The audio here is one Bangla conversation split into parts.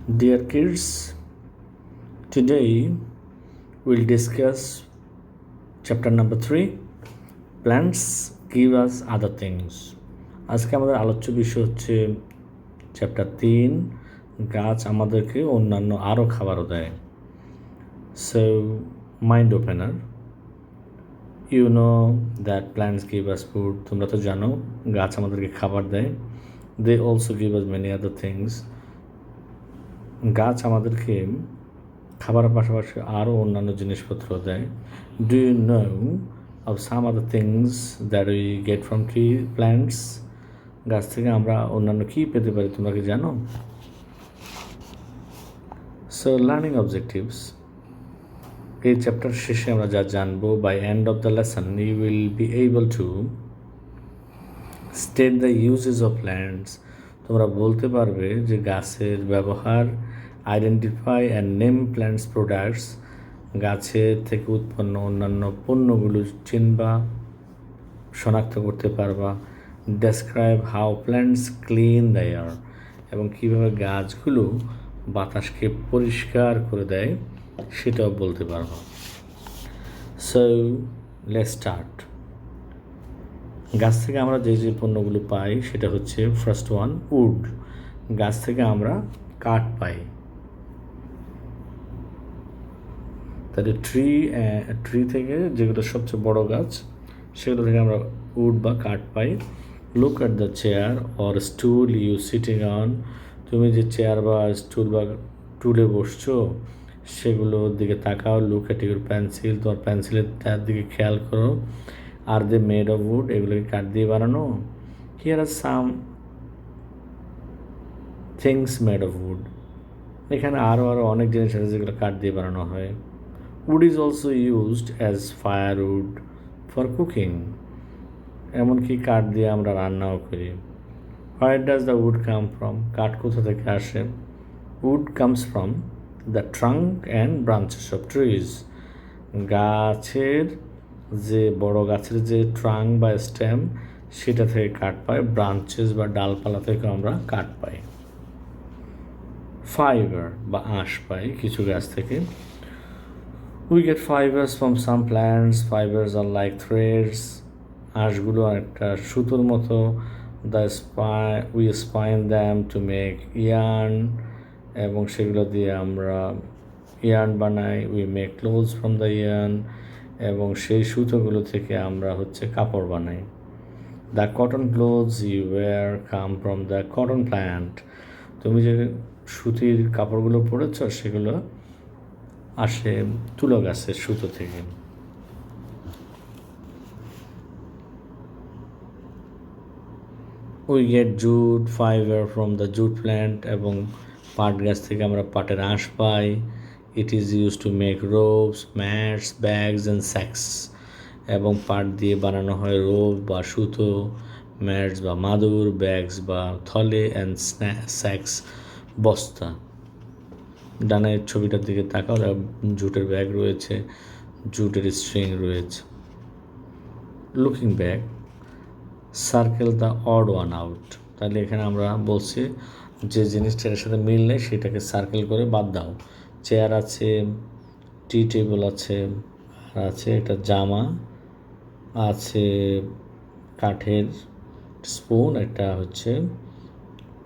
Dear kids, today we'll discuss chapter number 3, plants give us other things. আজকে আমাদের আলোচ্য বিষয় হচ্ছে চ্যাপ্টার 3, গাছ আমাদেরকে অন্যান্য আরও খাবারও দেয়। So mind opener, you know that plants give us food. তোমরা তো জানো গাছ আমাদেরকে খাবার দেয়। They also give us many other things. গাছ আমাদেরকে খাবারের পাশাপাশি আরও অন্যান্য জিনিসপত্র দেয়। Do you know of some other things that we get from tree plants? গাছ থেকে আমরা অন্যান্য কী পেতে পারি তোমরা কি জানো? সো লার্নিং অবজেক্টিভস, এই চ্যাপ্টার শেষে আমরা যা জানবো, by end of the lesson you will be able to state the uses of plants. তোমরা বলতে পারবে যে গাছের ব্যবহার, identify and name plants products, গাছের থেকে উৎপন্ন অন্যান্য পণ্যগুলো চিনবা, শনাক্ত করতে পারবা। Describe how plants clean the air, এবং কীভাবে গাছগুলো বাতাসকে পরিষ্কার করে দেয় সেটাও বলতে পারবা। So let's start. গাছ থেকে আমরা যে যে পণ্যগুলো পাই সেটা হচ্ছে ফার্স্ট ওয়ান, উড। গাছ থেকে আমরা কাঠ পাই। তাহলে ট্রি থেকে যেগুলো সবচেয়ে বড় গাছ সেগুলো থেকে আমরা উড বা কাঠ পাই। Look at the chair or stool you sitting on. তুমি যে চেয়ার বা স্টুল বা টুলে বসছো সেগুলোর দিকে তাকাও। লুক অ্যাট ইউর পেন্সিল, তোমার পেন্সিলের তার দিকে খেয়াল করো। Are they made of wood, এগুলোকে কাঠ দিয়ে বানানো? Here are some things made of wood. এখানে আরও অনেক জিনিস আছে যেগুলো কাঠ দিয়ে বানানো হয়। Wood is also used as firewood for cooking, এমনকি কাঠ দিয়ে আমরা রান্নাও করি। Where does the wood come from? কাঠ কোথা থেকে আসে? Wood comes from the trunk and branches of trees. গাছের যে বড় গাছের যে ট্রাঙ্ক বা স্টেম সেটা থেকে কাঠ পাই। ব্রাঞ্চেস বা ডালপালা থেকে আমরা কাঠ পাই। ফাইবার বা আঁশ পাই কিছু গাছ থেকে। We get fibres from some plants, fibres are like threads. আঁশগুলো একটা সুতোর মতো। We spin them to make yarn, এবং সেগুলো দিয়ে আমরা ইয়ার্ন বানাই। We make clothes from the yarn, এবং সেই সুতোগুলো থেকে আমরা কাপড় বানাই। The cotton clothes you wear come from the cotton plant. তুমি যে সুতির কাপড়গুলো পরেছ সেগুলো আসে তুলো গাছের সুতো থেকে। We get jute fibre from the jute plant, এবং পাট গাছ থেকে আমরা পাটের আঁশ পাই। It is use to make ropes, mats, bags and sacks, এবং পাট দিয়ে বানানো হয় রোপ বা সুতো, ম্যাটস বা মাদুর, ব্যাগস বা থলে, অ্যান্ড স্যাক্স বস্তা। ডানের ছবিটার দিকে তাকাও, জুটের ব্যাগ রয়েছে, জুটের স্ট্রিং রয়েছে। Looking back, circle the odd one out. তাহলে এখানে আমরা বলছি যে জিনিসটার সাথে মিল নেই সেটাকে সার্কেল করে বাদ দাও। চেয়ার আছে, টি টেবিল আছে, আর আছে একটা জামা আছে, কাঠের স্পুন, একটা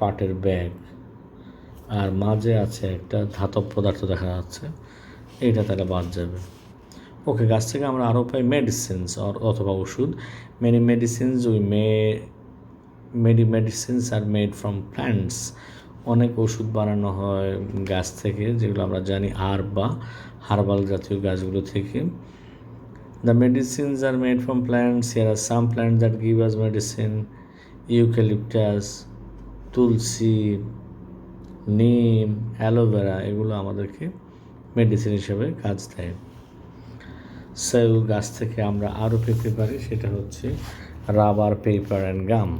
পাটের ব্যাগ, আর মাঝে আছে একটা ধাতব পদার্থ দেখা যাচ্ছে, এইটা তাহলে বাদ যাবে। ওকে, গাছ থেকে আমরা আরও পাই মেডিসিনস অথবা ওষুধ। Medicines are made from plants. অনেক ওষুধ বানানো হয় গাছ থেকে, যেগুলো আমরা জানি হার্বাল জাতীয় গাছগুলো থেকে। The medicines are made from plants. Here are some plants that give us medicine. Eucalyptus, tulsi, neem, aloe vera, এগুলো আমাদেরকে মেডিসিন হিসেবে কাজ দেয়। সো গাছ থেকে আমরা আরও পেতে পারি, সেটা হচ্ছে rubber, paper and gum.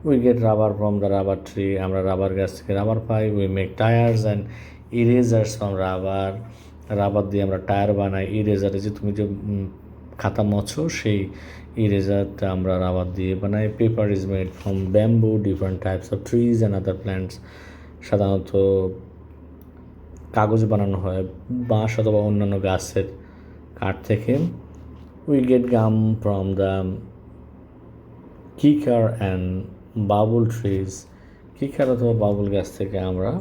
We get rubber from the rubber tree. আমরা রাবার গাছ থেকে রাবার পাই। We make tyres and erasers from rubber. Rubber দিয়ে আমরা টায়ার বানাই। ইরেজার, যে তুমি যে খাতা মোছো সেই ইরেজারটা আমরা রাবার দিয়ে বানাই। Paper is made from bamboo, different types of trees and other plants. সাধারণত কাগজ বানানো হয় বাঁশ অথবা অন্যান্য গাছের কাঠ থেকে। We get gum from the kikar and babul trees. কিকার অথবা বাবুল গাছ থেকে আমরা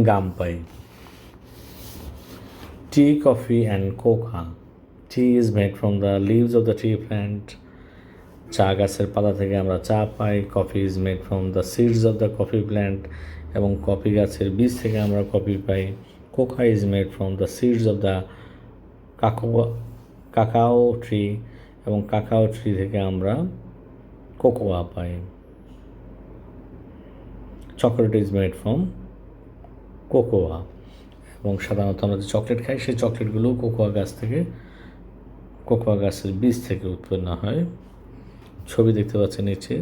গাম পাই। Tea, coffee and cocoa. Tea is made from the leaves of the tree plant. চা গাছের পাতা থেকে আমরা চা পাই। Coffee is made from the seeds of the coffee plant, এবং কফি গাছের বীজ থেকে আমরা কফি পাই। Cocoa is made from the seeds of the cacao tree, এবং কাকাও ট্রি থেকে আমরা cocoa pi. Chocolate is made from cocoa, এবং সাধারণত আমরা যে চকলেট খাই সেই চকলেটগুলো কোকোয়া গাছের বীজ থেকে উৎপন্ন হয়। ছবি দেখতে পাচ্ছেন নিচে,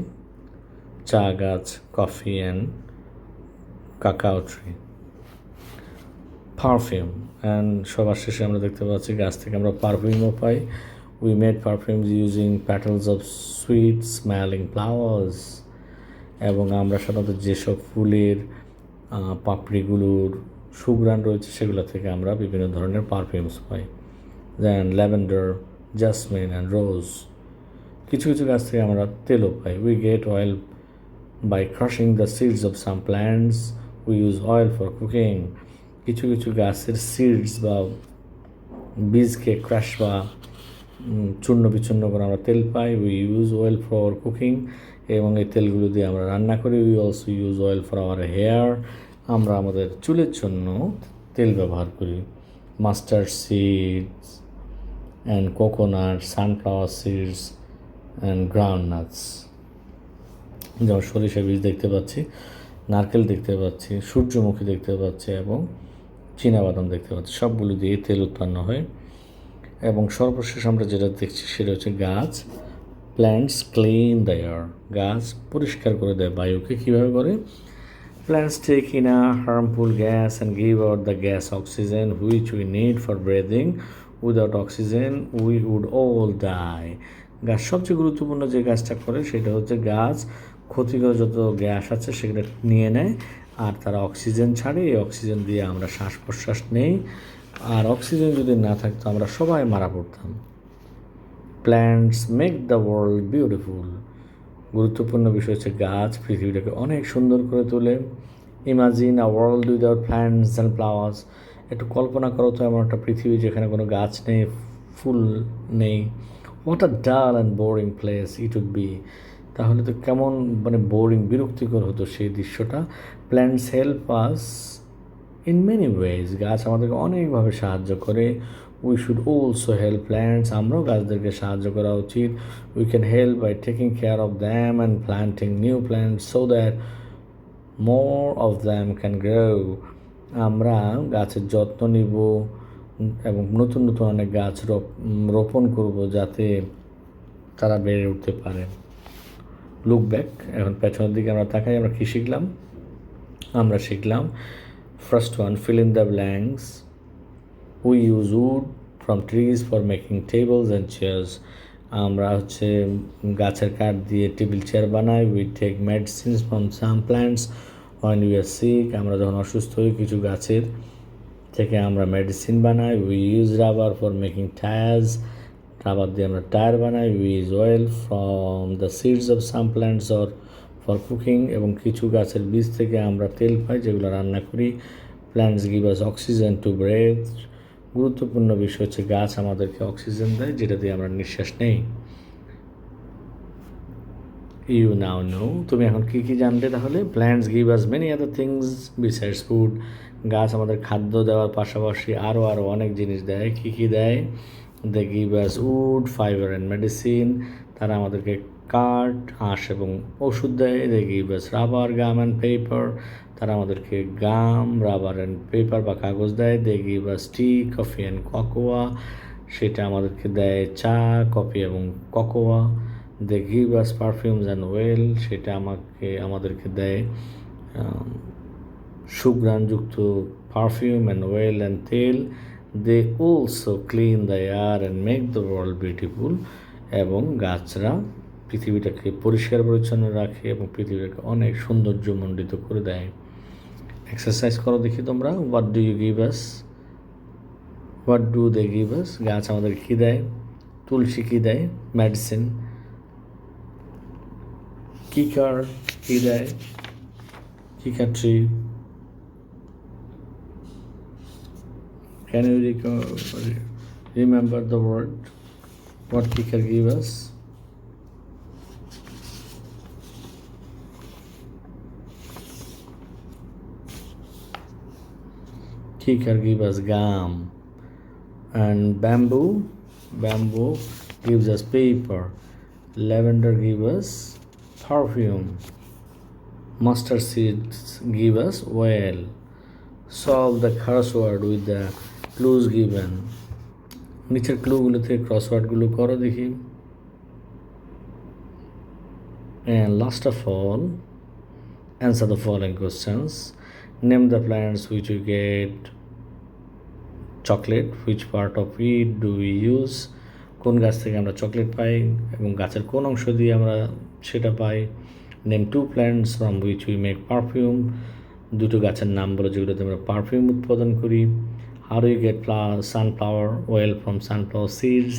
চা গাছ, coffee and cacao tree. Perfume and সবার শেষে আমরা দেখতে পাচ্ছি গাছ থেকে আমরা পারফিউমও পাই। We made perfumes using petals of sweet smelling flowers, এবং আমরা সাধারণত যেসব ফুলের পাপড়িগুলোর সুঘ্রাণ রয়েছে সেগুলো থেকে আমরা বিভিন্ন ধরনের পারফিউমস পাই, যেমন ল্যাভেন্ডার, জাসমিন অ্যান্ড রোজ। কিছু কিছু গাছ থেকে আমরা তেলও পাই। We get oil by crushing the seeds of some plants. We use oil for cooking. কিছু কিছু গাছের সিডস বা বীজকে ক্রাশ বা চূর্ণ বিচূর্ণ করে আমরা তেল পাই। We use oil for cooking, এবং এই তেলগুলো দিয়ে আমরা রান্না করি। We also use oil for our hair. আমরা আমাদের চুলের জন্য তেল ব্যবহার করি। Mustard seeds and coconut, sunflower seeds and groundnuts. যেমন সরিষা বীজ দেখতে পাচ্ছি, নারকেল দেখতে পাচ্ছি, সূর্যমুখী দেখতে পাচ্ছি, এবং চীনাবাদাম দেখতে পাচ্ছি। সবগুলো দিয়ে তেল উৎপন্ন হয়। এবং সর্বশেষ আমরা যেটা দেখছি সেটা হচ্ছে গাছ। Plants clean the air. গাছ পরিষ্কার করে দেয় বায়ুকে। কীভাবে করে? Plants take in a harmful gas and give out the gas oxygen, which we need for breathing. Without oxygen, we would all die. গাছ সবচেয়ে গুরুত্বপূর্ণ যে কাজটা করে সেটা হচ্ছে গাছ ক্ষতিকর যত গ্যাস আছে সেগুলো নিয়ে নেয়, আর তারা অক্সিজেন ছাড়ে। এই অক্সিজেন দিয়ে আমরা শ্বাস প্রশ্বাস নেই, আর অক্সিজেন যদি না থাকতো আমরা সবাই মারা পড়তাম। Plants make the world beautiful. গুরুত্বপূর্ণ বিষয় হচ্ছে গাছ পৃথিবীটাকে অনেক সুন্দর করে তোলে। Imagine a world without plants and flowers. একটু কল্পনা করো তো এমন একটা পৃথিবী যেখানে কোনো গাছ নেই, ফুল নেই। What a dull and boring place it would be. তাহলে তো কেমন বোরিং, বিরক্তিকর হতো সেই দৃশ্যটা। Plants help us in many ways. গাছ আমাদেরকে অনেকভাবে সাহায্য করে। We should also help plants. আমরাও গাছদেরকে সাহায্য করা উচিত। We can help by taking care of them and planting new plants so that more of them can grow. আমরা গাছের যত্ন নিব এবং নতুন নতুন অনেক গাছ রোপণ করব যাতে তারা বেড়ে উঠতে পারে। লুক ব্যাক, এখন পেছনের দিকে আমরা তাকাই। আমরা কী শিখলাম? আমরা শিখলাম first one, fill in the blanks. We use wood from trees for making tables and chairs. আমরা গাছের কাঠ দিয়ে টেবিল চেয়ার বানাই। We take medicines from some plants when we are sick. আমরা যখন অসুস্থ হই কিছু গাছের থেকে আমরা মেডিসিন বানাই। We use rubber for making tires. Rubber দিয়ে আমরা টায়ার বানাই। We use oil from the seeds of some plants or for cooking. এবং কিছু গাছের বীজ থেকে আমরা তেল পাই যেগুলো রান্না করি। Plants give us oxygen to breathe. গুরুত্বপূর্ণ বিষয় হচ্ছে গাছ আমাদেরকে অক্সিজেন দেয় যেটা দিয়ে আমরা নিঃশ্বাস নেই। You now know. তুমি এখন কী কী জানলে তাহলে? Plants give us many other things besides food. গাছ আমাদের খাদ্য দেওয়ার পাশাপাশি আরও অনেক জিনিস দেয়। কী কী দেয়? They give us wood, fibre and medicine. তারা আমাদেরকে কাঠ, আঁশ এবং ওষুধ দেয়। They give us rubber, gum and paper. তারা আমাদেরকে গাম, রাবার অ্যান্ড পেপার বা কাগজ দেয়। They give us tea, coffee and cocoa. সেটা আমাদেরকে দেয় চা, কফি এবং cocoa. They give us perfumes and oil. সেটা আমাদেরকে দেয় সুঘ্রাণযুক্ত পারফিউম অ্যান্ড ওয়েল অ্যান্ড তেল। They also clean the air and make the world beautiful. এবং গাছরা পৃথিবীটাকে পরিষ্কার পরিচ্ছন্ন রাখে এবং পৃথিবীটাকে অনেক সৌন্দর্যমণ্ডিত করে দেয়। এক্সারসাইজ করো দেখি তোমরা। What do you give us, what do they give us. গাছ আমাদের কী দেয়? তুলসী কী দেয়? মেডিসিন। কিকার কী দেয়? কিকার tree. Can you remember the word? What kicker give us? Kicker give us gum. And bamboo gives us paper. Lavender gives us perfume. Mustard seeds give us oil. Solve the crossword with the clues given. নিচের ক্লুগুলো থেকে ক্রসওয়ার্ডগুলো করো দেখি। And last of all, answer the following questions. Name the plants which we get chocolate. Which part of it do we use? কোন গাছ থেকে আমরা চকলেট পাই এবং গাছের কোন অংশ দিয়ে আমরা সেটা পাই। Name two plants from which we make perfume. দুটো গাছের নাম বলো যেগুলোতে আমরা পারফিউম উৎপাদন করি। How do you get sunflower oil from sunflower seeds?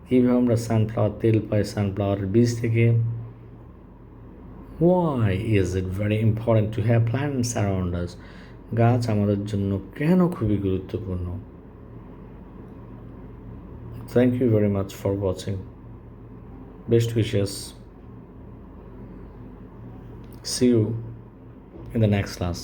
কীভাবে আমরা সানফ্লাওয়ার তেল পাই সানফ্লাওয়ারের বীজ থেকে। Why is it very important to have plants around us? গাছ আমাদের জন্য কেন খুবই গুরুত্বপূর্ণ। Thank you very much for watching. Best wishes. See you in the next class.